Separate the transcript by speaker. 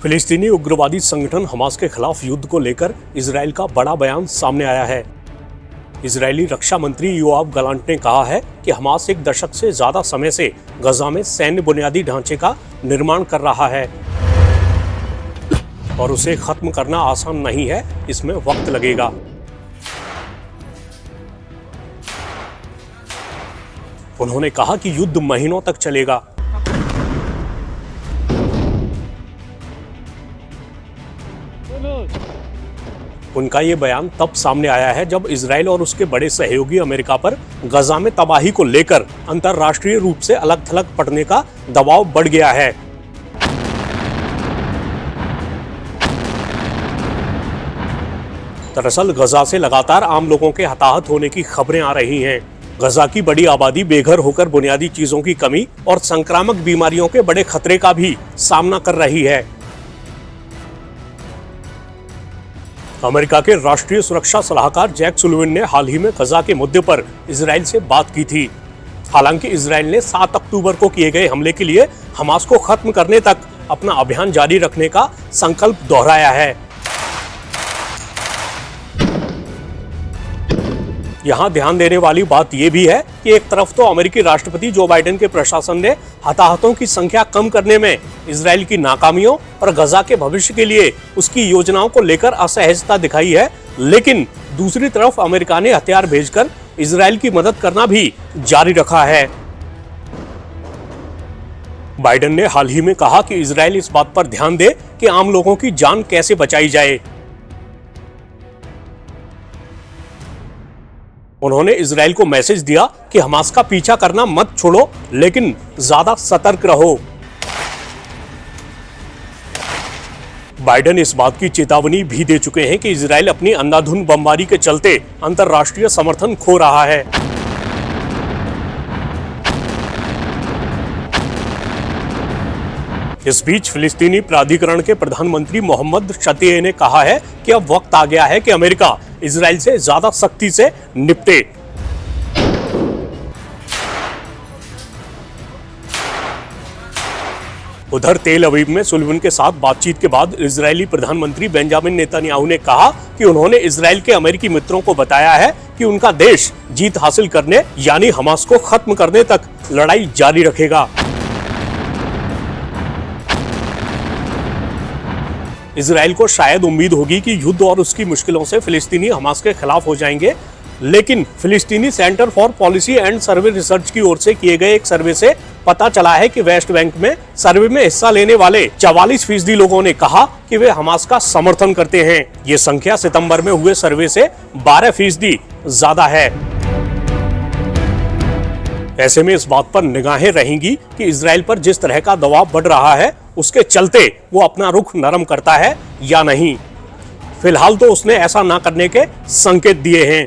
Speaker 1: फिलिस्तीनी उग्रवादी संगठन हमास के खिलाफ युद्ध को लेकर इजराइल का बड़ा बयान सामने आया है। इजरायली रक्षा मंत्री योआव गलांट ने कहा है कि हमास एक दशक से ज्यादा समय से गजा में सैन्य बुनियादी ढांचे का निर्माण कर रहा है और उसे खत्म करना आसान नहीं है, इसमें वक्त लगेगा। उन्होंने कहा कि युद्ध महीनों तक चलेगा। उनका ये बयान तब सामने आया है जब इजराइल और उसके बड़े सहयोगी अमेरिका पर गजा में तबाही को लेकर अंतर्राष्ट्रीय रूप से अलग थलग पड़ने का दबाव बढ़ गया है। दरअसल गजा से लगातार आम लोगों के हताहत होने की खबरें आ रही हैं। गजा की बड़ी आबादी बेघर होकर बुनियादी चीजों की कमी और संक्रामक बीमारियों के बड़े खतरे का भी सामना कर रही है। अमेरिका के राष्ट्रीय सुरक्षा सलाहकार जैक सुलिवन ने हाल ही में गजा के मुद्दे पर इजराइल से बात की थी। हालांकि इजराइल ने 7 अक्टूबर को किए गए हमले के लिए हमास को खत्म करने तक अपना अभियान जारी रखने का संकल्प दोहराया है। यहाँ ध्यान देने वाली बात यह भी है कि एक तरफ तो अमेरिकी राष्ट्रपति जो बाइडेन के प्रशासन ने हताहतों की संख्या कम करने में इजराइल की नाकामियों और गजा के भविष्य के लिए उसकी योजनाओं को लेकर असहजता दिखाई है, लेकिन दूसरी तरफ अमेरिका ने हथियार भेजकर इजराइल की मदद करना भी जारी रखा है। बाइडेन ने हाल ही में कहा कि इजराइल इस बात पर ध्यान दे कि आम लोगों की जान कैसे बचाई जाए। उन्होंने इजराइल को मैसेज दिया कि हमास का पीछा करना मत छोड़ो, लेकिन ज्यादा सतर्क रहो। बाइडेन इस बात की चेतावनी भी दे चुके हैं कि इजराइल अपनी अंधाधुंध बमबारी के चलते अंतर्राष्ट्रीय समर्थन खो रहा है। इस बीच फिलिस्तीनी प्राधिकरण के प्रधानमंत्री मोहम्मद शतीह ने कहा है कि अब वक्त आ गया है कि अमेरिका इजराइल से ज्यादा सख्ती से निपटे। उधर तेल अवीव में सुलिवन के साथ बातचीत के बाद इजरायली प्रधानमंत्री बेंजामिन नेतन्याहू ने कहा कि उन्होंने इजराइल के अमेरिकी मित्रों को बताया है कि उनका देश जीत हासिल करने यानी हमास को खत्म करने तक लड़ाई जारी रखेगा। इजराइल को शायद उम्मीद होगी कि युद्ध और उसकी मुश्किलों से फिलिस्तीनी हमास के खिलाफ हो जाएंगे, लेकिन फिलिस्तीनी centre for policy and survey research की ओर से किए गए एक सर्वे से पता चला है कि वेस्ट बैंक में सर्वे में हिस्सा लेने वाले 44% लोगों ने कहा कि वे हमास का समर्थन करते हैं। ये संख्या सितंबर में हुए सर्वे से 12% ज्यादा है। ऐसे में इस बात पर निगाहें रहेंगी कि इजराइल पर जिस तरह का दबाव बढ़ रहा है उसके चलते वो अपना रुख नरम करता है या नहीं। फिलहाल तो उसने ऐसा ना करने के संकेत दिए हैं।